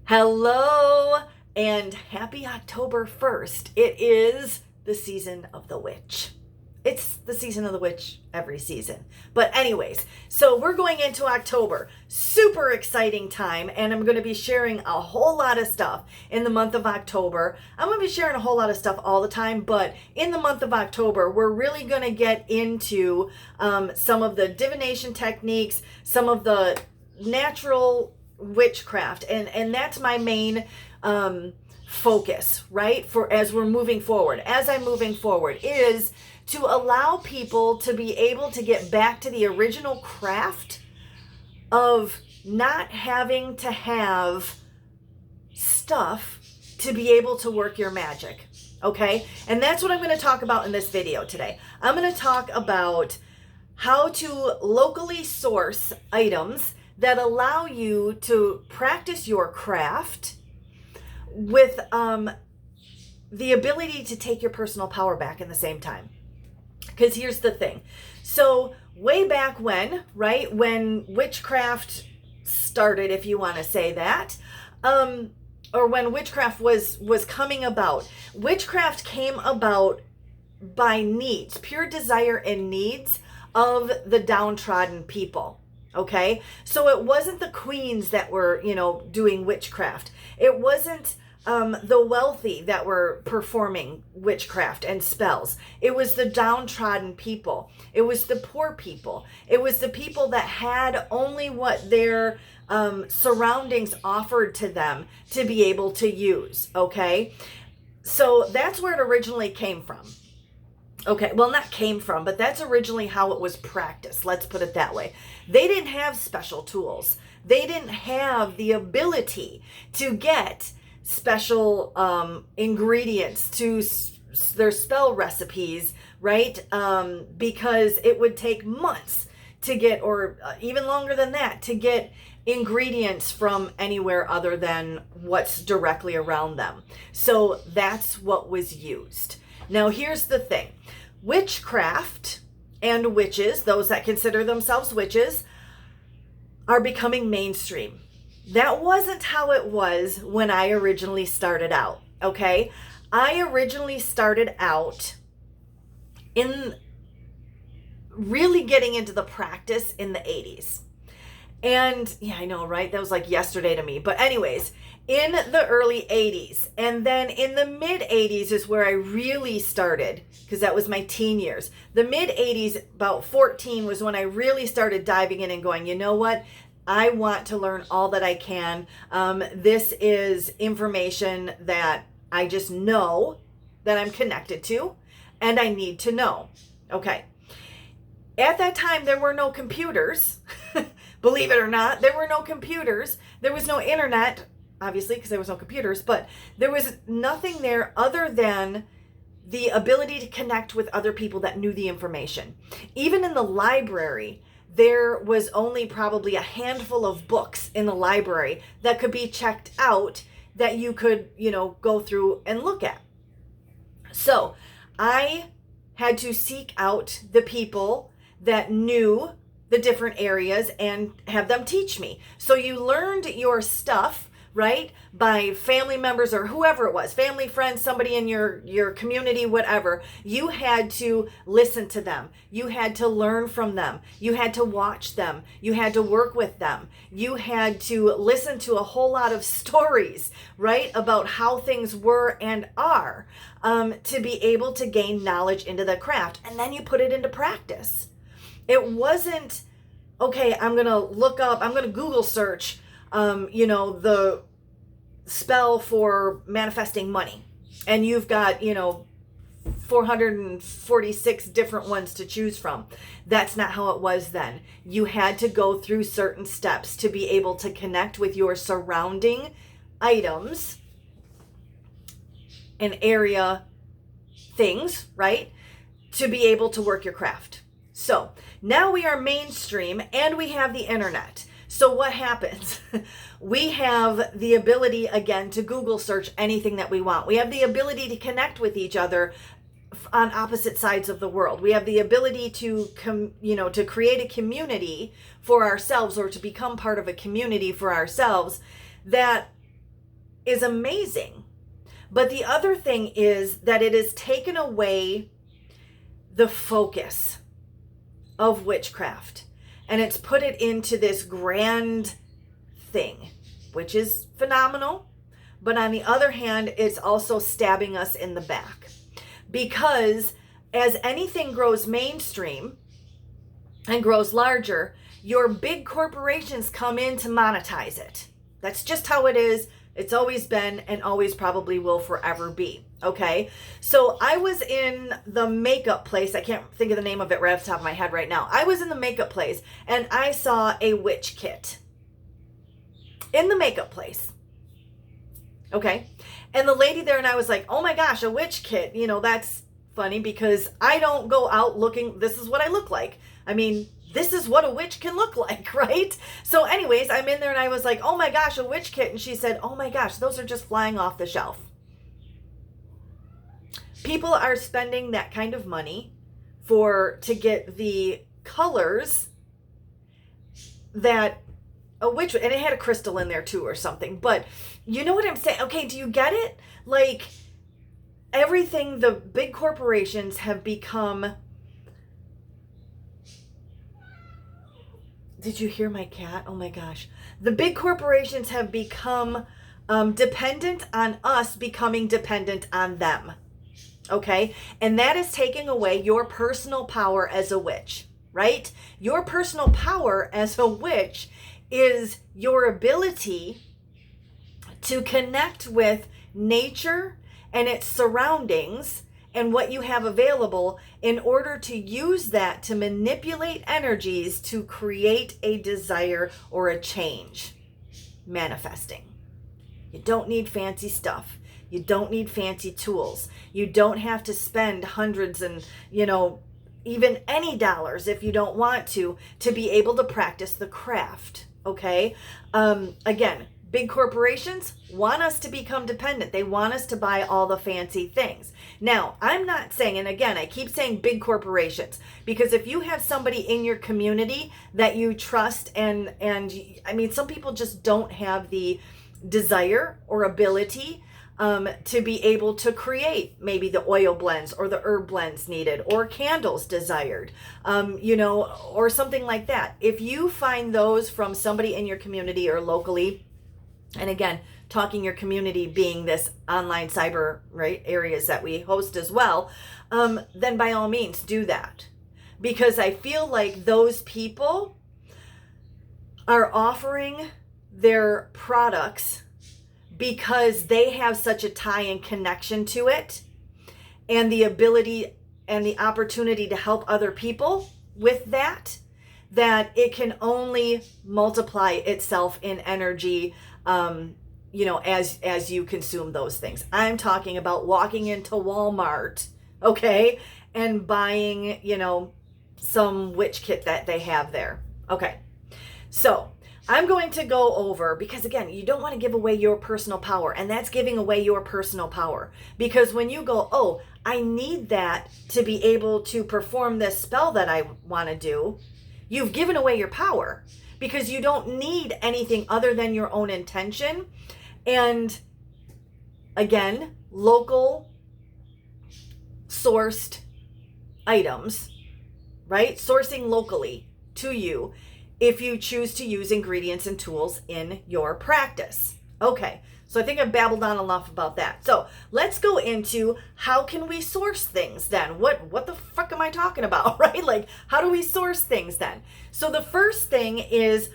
Hello and happy October 1st. It is the season of the witch. It's the season of the witch every season. But anyways, so we're going into October. Super exciting time, and I'm going to be sharing a whole lot of stuff in the month of October. I'm going to be sharing a whole lot of stuff all the time, but in the month of October, we're really going to get into some of the divination techniques, some of the natural witchcraft, and that's my main focus, right? For as we're moving forward, as I'm moving forward, is to allow people to be able to get back to the original craft of not having to have stuff to be able to work your magic. Okay? And that's what I'm going to talk about in this video today. I'm going to talk about how to locally source items that allow you to practice your craft with the ability to take your personal power back in the same time. Because here's the thing. So way back when, right, when witchcraft started, if you want to say that, or when witchcraft was coming about, witchcraft came about by needs, pure desire and needs of the downtrodden people. Okay, so it wasn't the queens that were, doing witchcraft. It wasn't the wealthy that were performing witchcraft and spells. It was the downtrodden people. It was the poor people. It was the people that had only what their surroundings offered to them to be able to use. Okay, so that's where it originally came from. Okay, well, not came from, but that's originally how it was practiced. Let's put it that way. They didn't have special tools. They didn't have the ability to get special ingredients to their spell recipes, right? Because it would take months to get, or even longer than that, to get ingredients from anywhere other than what's directly around them. So that's what was used. Now, here's the thing. Witchcraft and witches, those that consider themselves witches, are becoming mainstream. That wasn't how it was when I originally started out, okay? I originally started out in really getting into the practice in the 80s. And yeah, I know, right? That was like yesterday to me. But anyways, in the early 80s, and then in the mid 80s is where I really started, because that was my teen years. The mid 80s, about 14, was when I really started diving in and going, you know what? I want to learn all that I can. This is information that I just know that I'm connected to, and I need to know. Okay. At that time, there were no computers. Believe it or not, there were no computers. There was no internet, obviously, because there was no computers, but there was nothing there other than the ability to connect with other people that knew the information. Even in the library, there was only probably a handful of books in the library that could be checked out that you could, go through and look at. So I had to seek out the people that knew the different areas and have them teach me. So you learned your stuff, right, by family members or whoever it was, family, friends, somebody in your community, whatever. You had to listen to them. You had to learn from them. You had to watch them. You had to work with them. You had to listen to a whole lot of stories, right, about how things were and are, to be able to gain knowledge into the craft. And then you put it into practice. It wasn't, okay, I'm going to Google search, the spell for manifesting money. And you've got, 446 different ones to choose from. That's not how it was then. You had to go through certain steps to be able to connect with your surrounding items and area things, right? To be able to work your craft. So now we are mainstream and we have the internet. So what happens? We have the ability, again, to Google search anything that we want. We have the ability to connect with each other on opposite sides of the world. We have the ability to, to create a community for ourselves, or to become part of a community for ourselves that is amazing. But the other thing is that it has taken away the focus of witchcraft, and it's put it into this grand thing, which is phenomenal. But on the other hand, it's also stabbing us in the back, because as anything grows mainstream and grows larger, your big corporations come in to monetize it. That's just how it is. It's always been and always probably will forever be. Okay. So I was in the makeup place. I can't think of the name of it right off the top of my head right now. I was in the makeup place and I saw a witch kit in the makeup place. Okay. And the lady there and I was like, oh my gosh, a witch kit. You know, that's funny because I don't go out looking, this is what I look like. I mean, this is what a witch can look like, right? So anyways, I'm in there and I was like, oh my gosh, a witch kit. And she said, oh my gosh, those are just flying off the shelf. People are spending that kind of money to get the colors that a witch, and it had a crystal in there too or something. But you know what I'm saying? Okay, do you get it? Like everything, the big corporations have become... Did you hear my cat? Oh my gosh. The big corporations have become dependent on us becoming dependent on them. Okay? And that is taking away your personal power as a witch, right? Your personal power as a witch is your ability to connect with nature and its surroundings and what you have available in order to use that to manipulate energies to create a desire or a change. Manifesting. You don't need fancy stuff. You don't need fancy tools. You don't have to spend hundreds and, even any dollars if you don't want to be able to practice the craft. Okay? Again, big corporations want us to become dependent. They want us to buy all the fancy things. Now, I'm not saying, and again, I keep saying big corporations, because if you have somebody in your community that you trust and I mean, some people just don't have the desire or ability to be able to create maybe the oil blends or the herb blends needed or candles desired, or something like that. If you find those from somebody in your community or locally, and again, talking your community being this online cyber, right, areas that we host as well, then by all means do that. Because I feel like those people are offering their products because they have such a tie and connection to it and the ability and the opportunity to help other people with that it can only multiply itself in energy as you consume those things. I'm talking about walking into Walmart, okay, and buying, some witch kit that they have there. Okay. So I'm going to go over, because again, you don't want to give away your personal power, and that's giving away your personal power. Because when you go, oh, I need that to be able to perform this spell that I want to do, you've given away your power. Because you don't need anything other than your own intention. And again, local sourced items, right? Sourcing locally to you if you choose to use ingredients and tools in your practice. Okay, so I think I've babbled on enough about that. So let's go into how can we source things then? What the fuck am I talking about, right? Like, how do we source things then? So the first thing is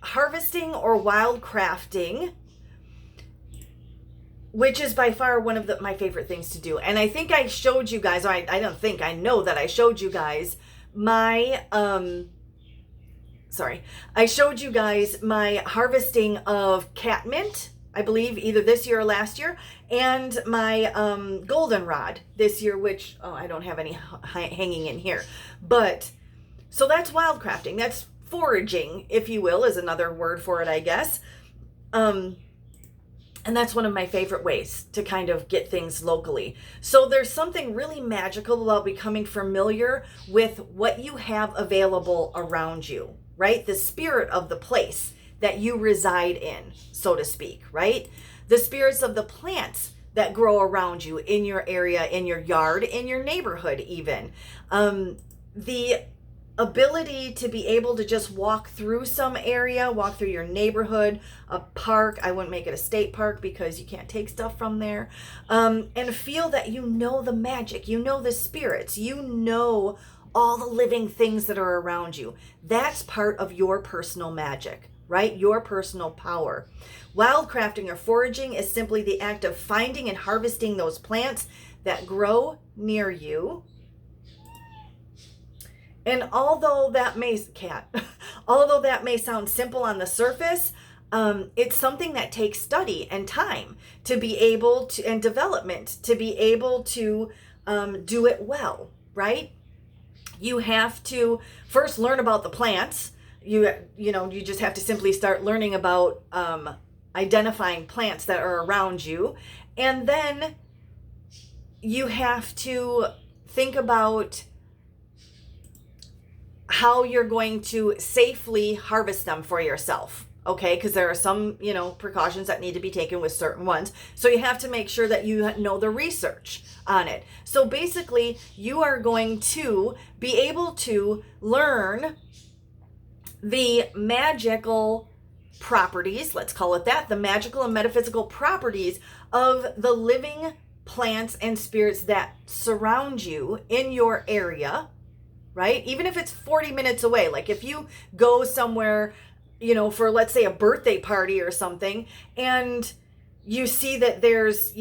harvesting or wild crafting, which is by far one of my favorite things to do. And I think I showed you guys, I know that I showed you guys my, I showed you guys my harvesting of catmint, I believe either this year or last year, and my goldenrod this year, which, I don't have any hanging in here. But, so that's wildcrafting. That's foraging, if you will, is another word for it, I guess. And that's one of my favorite ways to kind of get things locally. So there's something really magical about becoming familiar with what you have available around you, right? The spirit of the place that you reside in, so to speak, right? The spirits of the plants that grow around you in your area, in your yard, in your neighborhood even. The ability to be able to just walk through some area, walk through your neighborhood, a park. I wouldn't make it a state park because you can't take stuff from there. And feel that you know the magic, you know the spirits, you know all the living things that are around you. That's part of your personal magic, right? Your personal power. Wildcrafting or foraging is simply the act of finding and harvesting those plants that grow near you. And although that may sound simple on the surface, it's something that takes study and time to be able to, and development to be able to do it well, right? You have to first learn about the plants. You just have to simply start learning about identifying plants that are around you, and then you have to think about how you're going to safely harvest them for yourself, okay? Because there are some, precautions that need to be taken with certain ones. So you have to make sure that you know the research on it. So basically, you are going to be able to learn the magical properties, let's call it that, the magical and metaphysical properties of the living plants and spirits that surround you in your area, right? Even if it's 40 minutes away, like if you go somewhere, for let's say a birthday party or something, and you see that there's,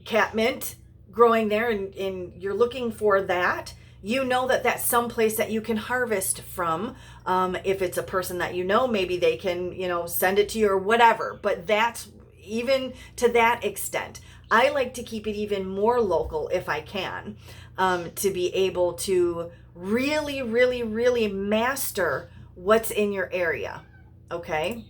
catmint growing there and you're looking for that, that that's someplace that you can harvest from. If it's a person that maybe they can, send it to you or whatever. But that's even to that extent. I like to keep it even more local if I can, to be able to really, really, really master what's in your area. Okay?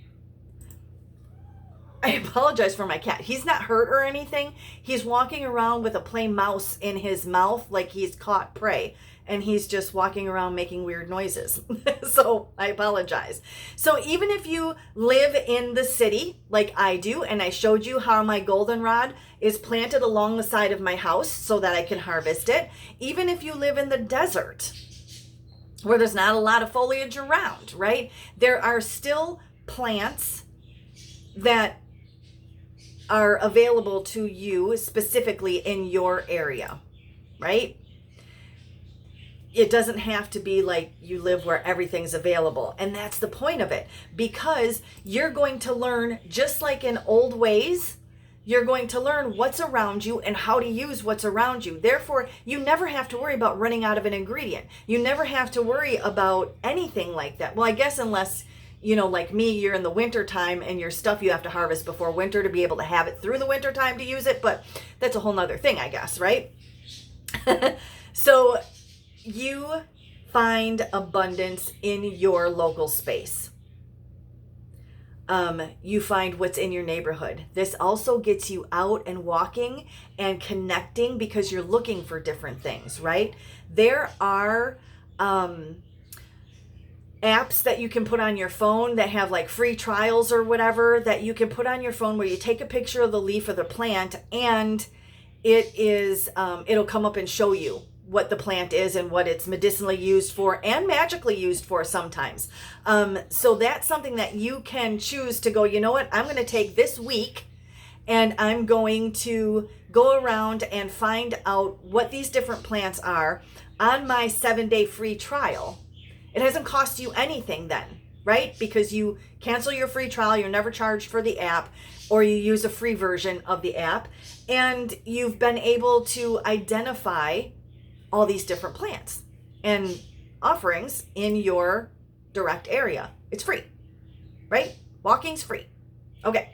I apologize for my cat. He's not hurt or anything. He's walking around with a plain mouse in his mouth like he's caught prey. And he's just walking around making weird noises. So I apologize. So even if you live in the city like I do, and I showed you how my goldenrod is planted along the side of my house so that I can harvest it. Even if you live in the desert where there's not a lot of foliage around, right? There are still plants that are available to you specifically in your area, right? It doesn't have to be like you live where everything's available. And that's the point of it, because you're going to learn, just like in old ways, you're going to learn what's around you and how to use what's around you. Therefore, you never have to worry about running out of an ingredient. You never have to worry about anything like that. Well, I guess unless, like me, you're in the winter time and your stuff you have to harvest before winter to be able to have it through the winter time to use it. But that's a whole nother thing, I guess, right? So you find abundance in your local space. You find what's in your neighborhood. This also gets you out and walking and connecting because you're looking for different things, right? There are apps that you can put on your phone that have like free trials or whatever that you can put on your phone where you take a picture of the leaf of the plant and it'll come up and show you what the plant is and what it's medicinally used for and magically used for sometimes. So that's something that you can choose to go, you know what, I'm going to take this week and I'm going to go around and find out what these different plants are on my 7-day free trial. It hasn't cost you anything then, right? Because you cancel your free trial, you're never charged for the app, or you use a free version of the app, and you've been able to identify all these different plants and offerings in your direct area. It's free, right? Walking's free. Okay.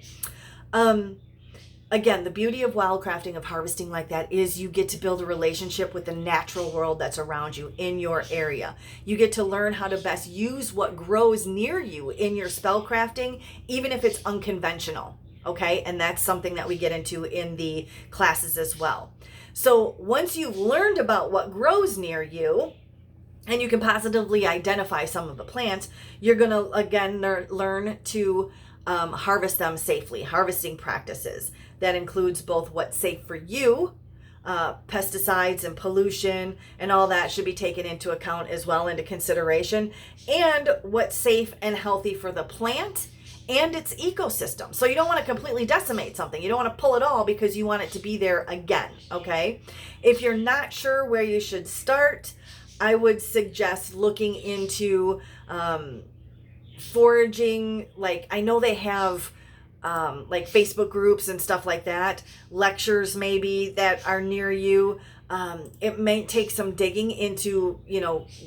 Again, the beauty of wildcrafting, of harvesting like that, is you get to build a relationship with the natural world that's around you in your area. You get to learn how to best use what grows near you in your spellcrafting, even if it's unconventional. Okay. And that's something that we get into in the classes as well. So once you've learned about what grows near you, and you can positively identify some of the plants, you're going to, again, learn to harvest them safely. Harvesting practices. That includes both what's safe for you, pesticides and pollution and all that should be taken into account as well, into consideration, and what's safe and healthy for the plant and its ecosystem. So you don't want to completely decimate something. You don't want to pull it all because you want it to be there again, okay? If you're not sure where you should start, I would suggest looking into foraging. Like, I know they have like Facebook groups and stuff like that, lectures maybe that are near you. It may take some digging into,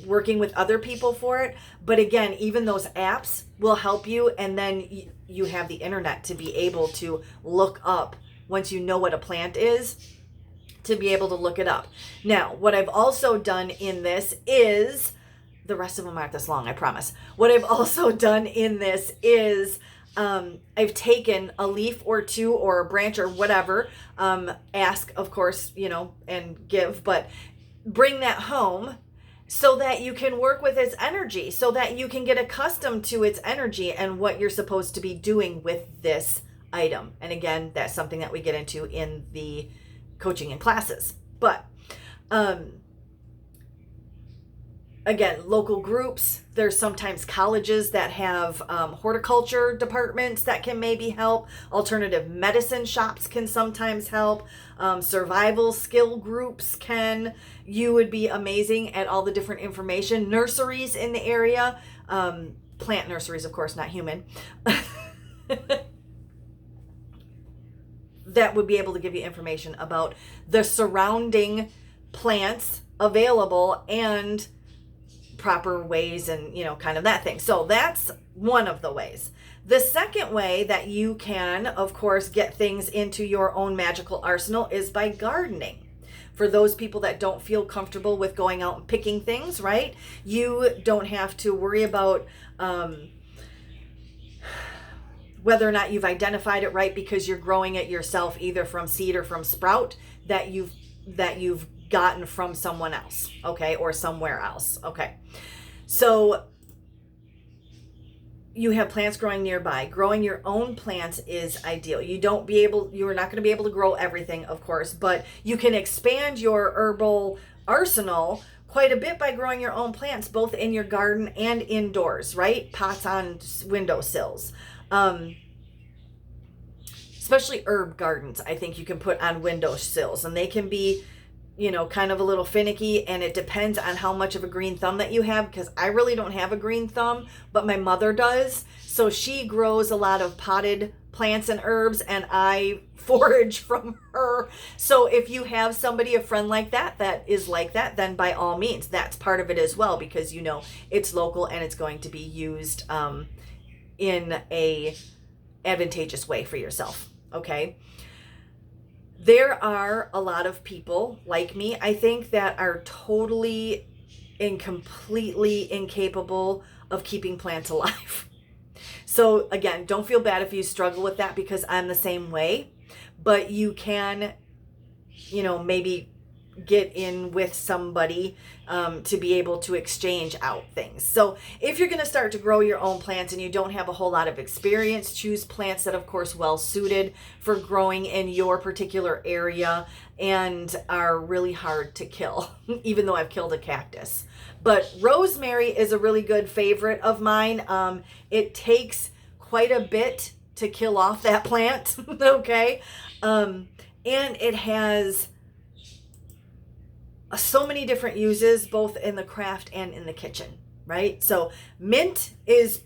working with other people for it. But again, even those apps will help you. And then you have the internet to be able to look up, once you know what a plant is, to be able to look it up. Now, what I've also done in this is, the rest of them aren't this long, I promise. What I've also done in this is, I've taken a leaf or two or a branch or whatever, ask, of course, and give, but bring that home so that you can work with its energy, so that you can get accustomed to its energy and what you're supposed to be doing with this item. And again, that's something that we get into in the coaching and classes. But, again, local groups, there's sometimes colleges that have horticulture departments that can maybe help. Alternative medicine shops can sometimes help. Survival skill groups can. You would be amazing at all the different information. Nurseries in the area, plant nurseries, of course, not human, that would be able to give you information about the surrounding plants available and proper ways and, kind of that thing. So that's one of the ways. The second way that you can, of course, get things into your own magical arsenal is by gardening. For those people that don't feel comfortable with going out and picking things, right? You don't have to worry about whether or not you've identified it right, because you're growing it yourself, either from seed or from sprout that you've gotten from someone else, okay, or somewhere else, okay. So you have plants growing nearby. Growing your own plants is ideal. You're not going to be able to grow everything, of course, but you can expand your herbal arsenal quite a bit by growing your own plants, both in your garden and indoors, right? Pots on windowsills. Especially herb gardens, I think you can put on windowsills, and they can be, kind of a little finicky, and it depends on how much of a green thumb that you have, because I really don't have a green thumb, but my mother does. So she grows a lot of potted plants and herbs, and I forage from her. So if you have somebody, a friend like that is like that, then by all means, that's part of it as well, because it's local and it's going to be used in a advantageous way for yourself, okay? There are a lot of people like me, I think, that are totally and completely incapable of keeping plants alive. So again, don't feel bad if you struggle with that, because I'm the same way, but you can, maybe get in with somebody to be able to exchange out things. So if you're going to start to grow your own plants and you don't have a whole lot of experience, choose plants that, of course, well suited for growing in your particular area and are really hard to kill, even though I've killed a cactus. But rosemary is a really good favorite of mine. It takes quite a bit to kill off that plant, okay? And it has so many different uses, both in the craft and in the kitchen, right? So mint is,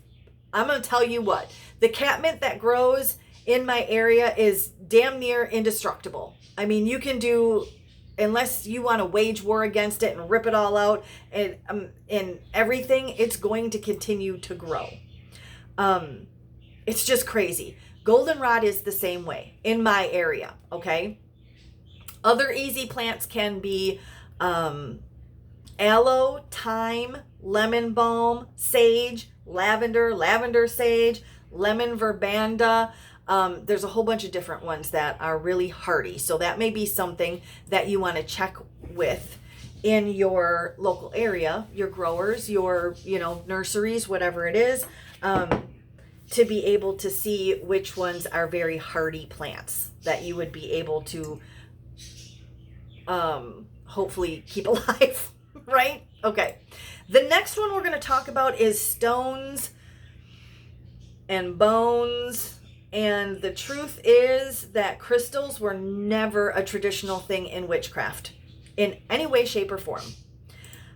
I'm going to tell you what, the catmint that grows in my area is damn near indestructible. I mean, you can do, unless you want to wage war against it and rip it all out and everything, it's going to continue to grow. It's just crazy. Goldenrod is the same way in my area, okay? Other easy plants can be aloe, thyme, lemon balm, sage, lavender sage, lemon verbanda. There's a whole bunch of different ones that are really hardy. So that may be something that you want to check with in your local area, your growers, your, nurseries, whatever it is, to be able to see which ones are very hardy plants that you would be able to hopefully keep alive, right? Okay. The next one we're going to talk about is stones and bones. And the truth is that crystals were never a traditional thing in witchcraft in any way, shape, or form.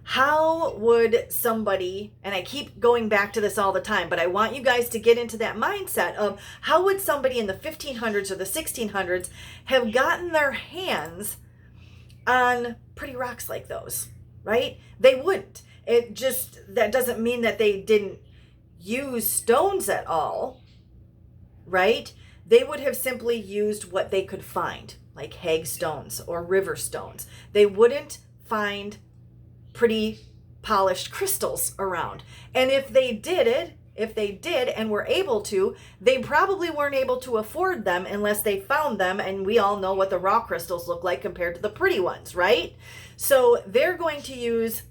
How would somebody, and I keep going back to this all the time, but I want you guys to get into that mindset of how would somebody in the 1500s or the 1600s have gotten their hands on pretty rocks like those, right? They wouldn't. That doesn't mean that they didn't use stones at all, right? They would have simply used what they could find, like hag stones or river stones. They wouldn't find pretty polished crystals around. And if they did and were able to, they probably weren't able to afford them unless they found them. And we all know what the raw crystals look like compared to the pretty ones, right? So they're going to use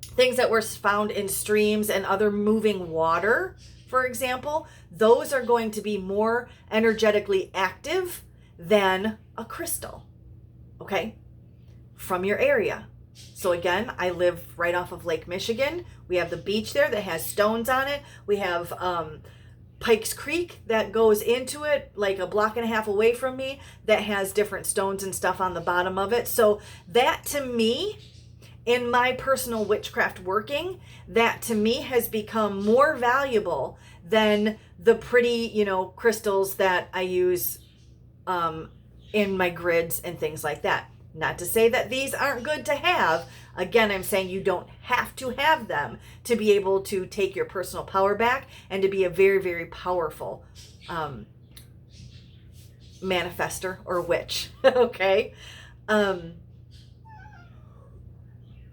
things that were found in streams and other moving water, for example. Those are going to be more energetically active than a crystal, okay, from your area. So again, I live right off of Lake Michigan. We have the beach there that has stones on it. We have Pikes Creek that goes into it like a block and a half away from me that has different stones and stuff on the bottom of it. So that to me, in my personal witchcraft working, that to me has become more valuable than the pretty, crystals that I use in my grids and things like that. Not to say that these aren't good to have. Again, I'm saying you don't have to have them to be able to take your personal power back and to be a very, very powerful manifester or witch. Okay?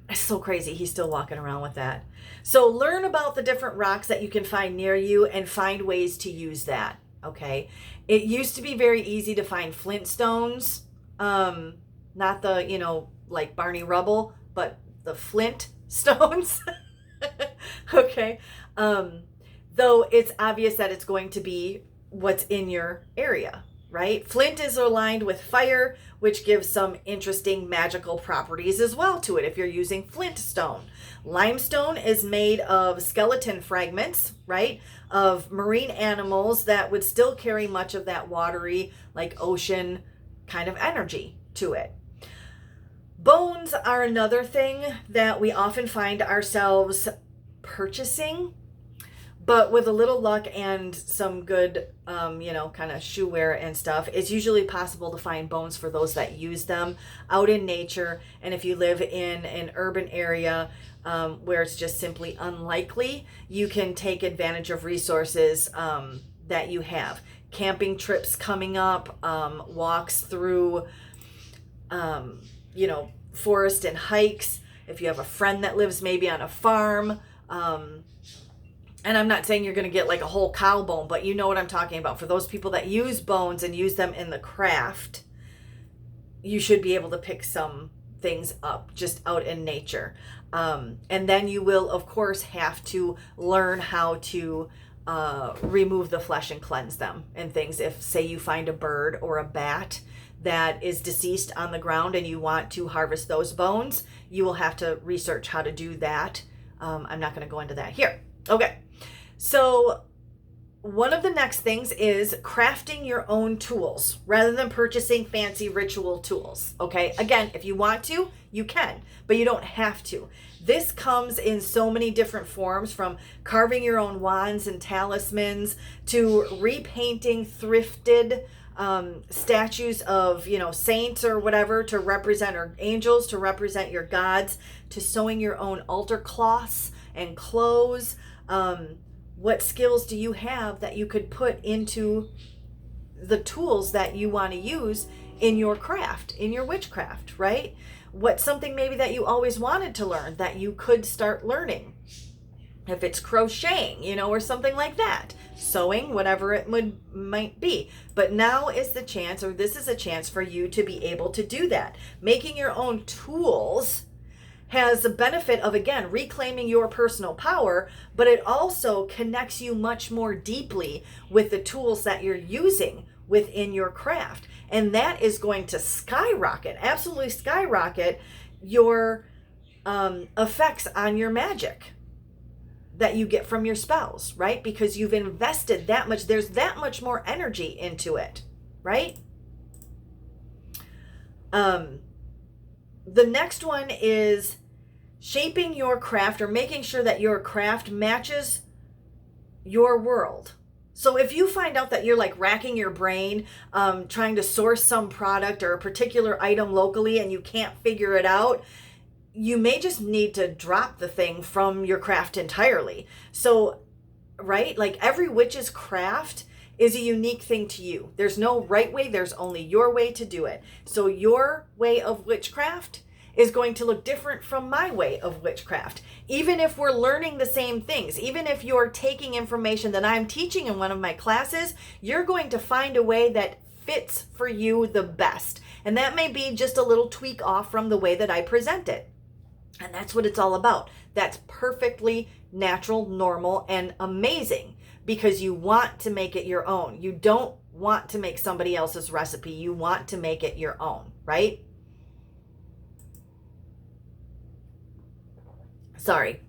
It's so crazy. He's still walking around with that. So learn about the different rocks that you can find near you and find ways to use that. Okay? It used to be very easy to find flint stones. Not the, like Barney Rubble, but the flint stones. Okay. Though it's obvious that it's going to be what's in your area, right? Flint is aligned with fire, which gives some interesting magical properties as well to it if you're using flint stone. Limestone is made of skeleton fragments, right, of marine animals that would still carry much of that watery, like ocean kind of energy to it. Bones are another thing that we often find ourselves purchasing, but with a little luck and some good, kind of shoe wear and stuff, it's usually possible to find bones for those that use them out in nature. And if you live in an urban area where it's just simply unlikely, you can take advantage of resources that you have. Camping trips coming up, walks through forest and hikes. If you have a friend that lives maybe on a farm, and I'm not saying you're going to get like a whole cow bone, but you know what I'm talking about. For those people that use bones and use them in the craft, you should be able to pick some things up just out in nature. And then you will, of course, have to learn how to remove the flesh and cleanse them and things. If, say, you find a bird or a bat that is deceased on the ground and you want to harvest those bones, you will have to research how to do that. I'm not going to go into that here. Okay. So one of the next things is crafting your own tools rather than purchasing fancy ritual tools. Okay. Again, if you want to, you can, but you don't have to. This comes in so many different forms, from carving your own wands and talismans to repainting thrifted statues of, saints or whatever to represent, or angels to represent your gods, to sewing your own altar cloths and clothes. What skills do you have that you could put into the tools that you want to use in your craft, in your witchcraft, right? What's something maybe that you always wanted to learn that you could start learning? If it's crocheting, or something like that, sewing, whatever it might be. But now is the chance, or this is a chance for you to be able to do that. Making your own tools has the benefit of, again, reclaiming your personal power, but it also connects you much more deeply with the tools that you're using within your craft. And that is going to skyrocket, absolutely skyrocket your effects on your magic that you get from your spells, right? Because you've invested that much, there's that much more energy into it, right? The next one is shaping your craft, or making sure that your craft matches your world. So if you find out that you're like racking your brain, trying to source some product or a particular item locally and you can't figure it out, you may just need to drop the thing from your craft entirely. So, right? Like every witch's craft is a unique thing to you. There's no right way, there's only your way to do it. So your way of witchcraft is going to look different from my way of witchcraft. Even if we're learning the same things, even if you're taking information that I'm teaching in one of my classes, you're going to find a way that fits for you the best. And that may be just a little tweak off from the way that I present it. And that's what it's all about. That's perfectly natural, normal, and amazing, because you want to make it your own. You don't want to make somebody else's recipe. You want to make it your own, right? Sorry.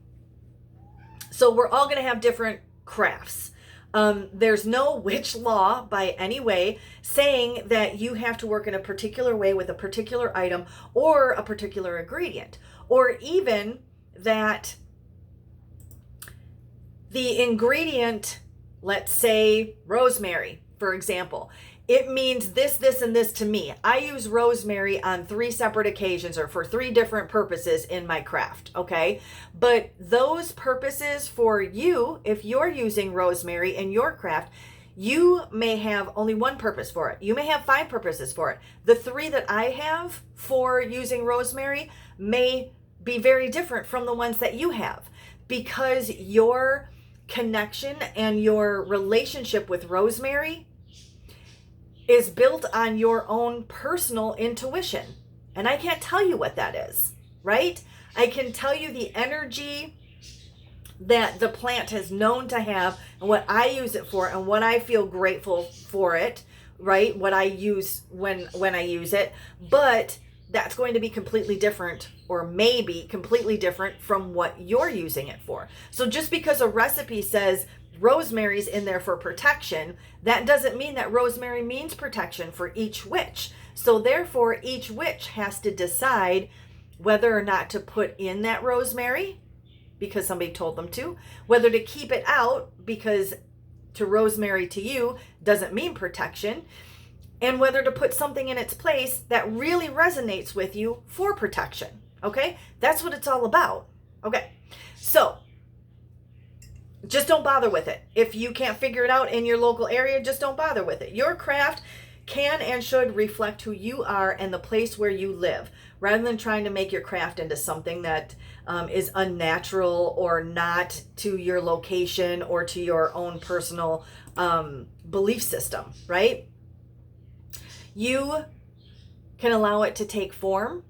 So we're all going to have different crafts. There's no witch law by any way saying that you have to work in a particular way with a particular item or a particular ingredient, or even that the ingredient, let's say rosemary, for example, it means this, this, and this to me. I use rosemary on 3 separate occasions or for 3 different purposes in my craft, okay? But those purposes for you, if you're using rosemary in your craft, you may have only one purpose for it. You may have 5 purposes for it. The 3 that I have for using rosemary may be very different from the ones that you have, because your connection and your relationship with rosemary is built on your own personal intuition. And I can't tell you what that is, right? I can tell you the energy that the plant has known to have and what I use it for and what I feel grateful for it, right? What I use when I use it. But that's going to be completely different, or maybe completely different from what you're using it for. So just because a recipe says rosemary's in there for protection, that doesn't mean that rosemary means protection for each witch. So therefore, each witch has to decide whether or not to put in that rosemary because somebody told them to, whether to keep it out because to rosemary to you doesn't mean protection, and whether to put something in its place that really resonates with you for protection. Okay? That's what it's all about. Okay. So just don't bother with it. If you can't figure it out in your local area, just don't bother with it. Your craft can and should reflect who you are and the place where you live, rather than trying to make your craft into something that is unnatural or not to your location or to your own personal belief system, right? You can allow it to take form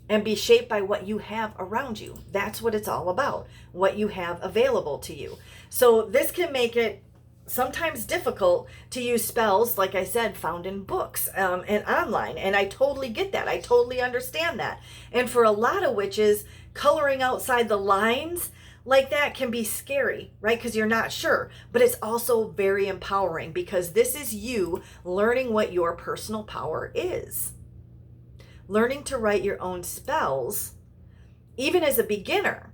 and be shaped by what you have around you. That's what it's all about, what you have available to you. So this can make it sometimes difficult to use spells, like I said, found in books and online. And I totally get that. I totally understand that. And for a lot of witches, coloring outside the lines like that can be scary, right? Because you're not sure. But it's also very empowering, because this is you learning what your personal power is. Learning to write your own spells, even as a beginner,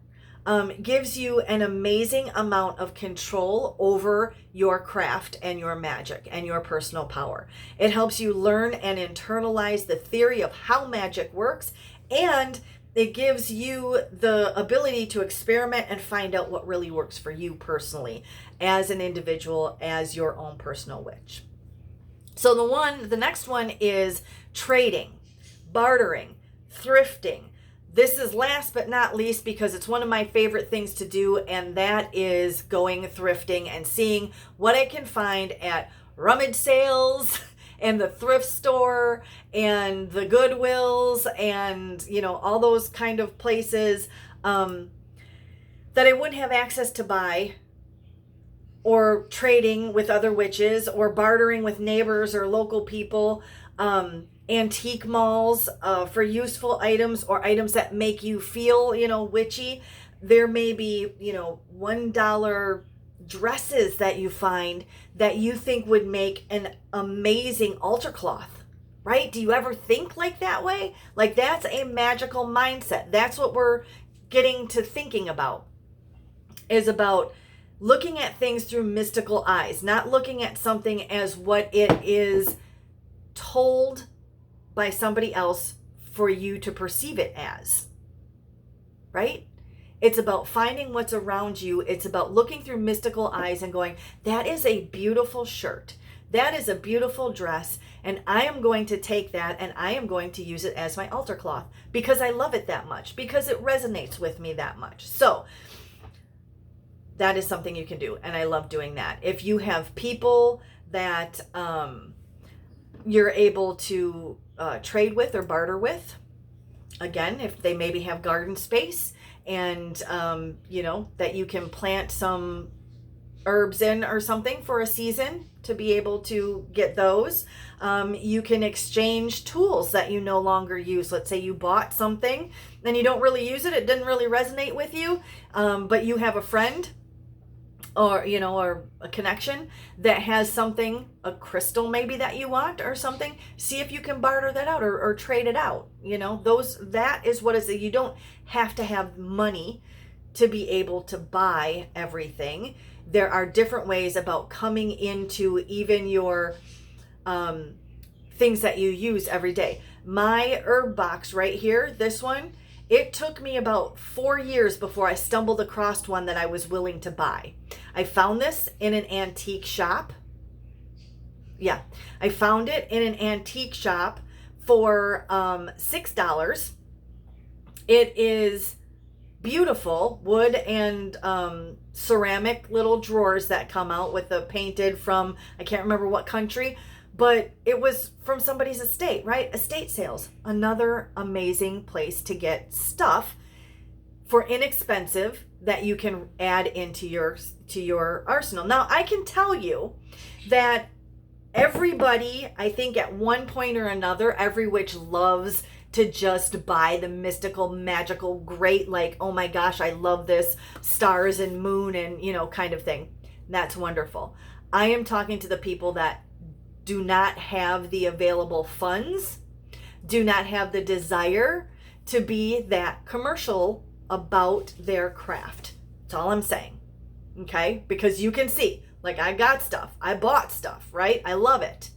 gives you an amazing amount of control over your craft and your magic and your personal power. It helps you learn and internalize the theory of how magic works, and it gives you the ability to experiment and find out what really works for you personally as an individual, as your own personal witch. So the next one is trading, bartering, thrifting. This is last but not least because it's one of my favorite things to do, and that is going thrifting and seeing what I can find at rummage sales and the thrift store and the Goodwills and, all those kind of places that I wouldn't have access to buy, or trading with other witches, or bartering with neighbors or local people, antique malls for useful items or items that make you feel, witchy. There may be, $1 dresses that you find that you think would make an amazing altar cloth, right? Do you ever think like that way? Like, that's a magical mindset. That's what we're getting to thinking about, is about looking at things through mystical eyes, not looking at something as what it is told by somebody else for you to perceive it as, right? It's about finding what's around you. It's about looking through mystical eyes and going, that is a beautiful shirt. That is a beautiful dress. And I am going to take that and I am going to use it as my altar cloth because I love it that much, because it resonates with me that much. So that is something you can do. And I love doing that. If you have people that you're able to trade with or barter with, again, if they maybe have garden space and, that you can plant some herbs in or something for a season to be able to get those. You can exchange tools that you no longer use. Let's say you bought something and you don't really use it. It didn't really resonate with you, but you have a friend or a connection that has something, a crystal maybe that you want or something. See if you can barter that out or trade it out. That is what is it. You don't have to have money to be able to buy everything. There are different ways about coming into even your things that you use every day. My herb box right here, this one, it took me about 4 years before I stumbled across one that I was willing to buy. I found this in an antique shop. Yeah, I found it in an antique shop for $6. It is beautiful wood and ceramic little drawers that come out with the painted from, I can't remember what country, but it was from somebody's estate, right? Estate sales, another amazing place to get stuff for inexpensive that you can add into your arsenal. Now, I can tell you that everybody, I think at one point or another, every witch loves to just buy the mystical, magical, great, like, oh my gosh, I love this stars and moon and, kind of thing. That's wonderful. I am talking to the people that do not have the available funds, do not have the desire to be that commercial about their craft. That's all I'm saying. Okay? Because you can see, like, I got stuff. I bought stuff, right? I love it.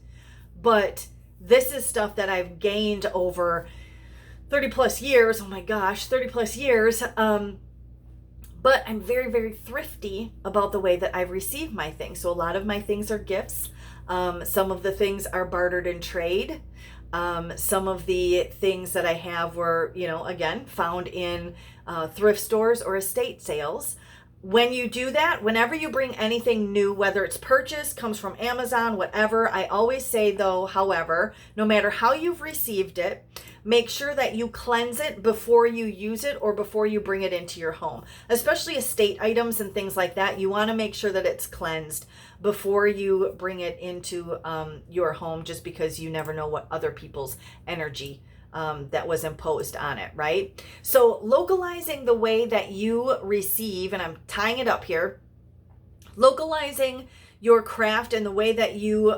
But this is stuff that I've gained over 30 plus years. Oh my gosh, 30 plus years. But I'm very, very thrifty about the way that I've received my things. So a lot of my things are gifts. Some of the things are bartered in trade. Some of the things that I have were, again, found in thrift stores or estate sales. When you do that, whenever you bring anything new, whether it's purchased, comes from Amazon, whatever, I always say though, however, no matter how you've received it, make sure that you cleanse it before you use it or before you bring it into your home. Especially estate items and things like that, you want to make sure that it's cleansed before you bring it into your home, just because you never know what other people's energy that was imposed on it, right? So localizing the way that you receive, and I'm tying it up here, localizing your craft and the way that you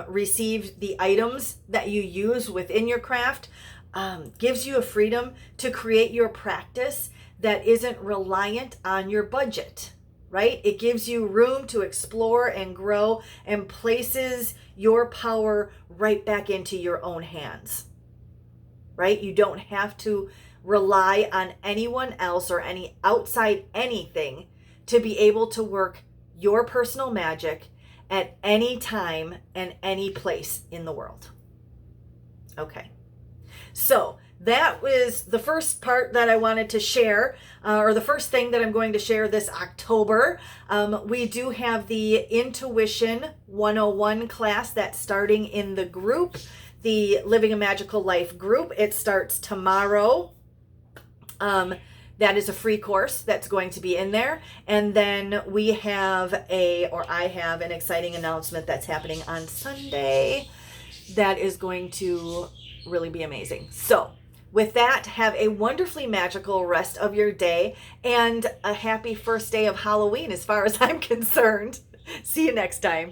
receive the items that you use within your craft gives you a freedom to create your practice that isn't reliant on your budget, right? It gives you room to explore and grow and places your power right back into your own hands, right? You don't have to rely on anyone else or any outside anything to be able to work your personal magic at any time and any place in the world. Okay. So that was the first part that I wanted to share, or the first thing that I'm going to share this October. We do have the Intuition 101 class that's starting in the group, the Living a Magical Life group. It starts tomorrow. That is a free course that's going to be in there. And then I have an exciting announcement that's happening on Sunday that is going to really be amazing. So with that, have a wonderfully magical rest of your day and a happy first day of Halloween as far as I'm concerned. See you next time.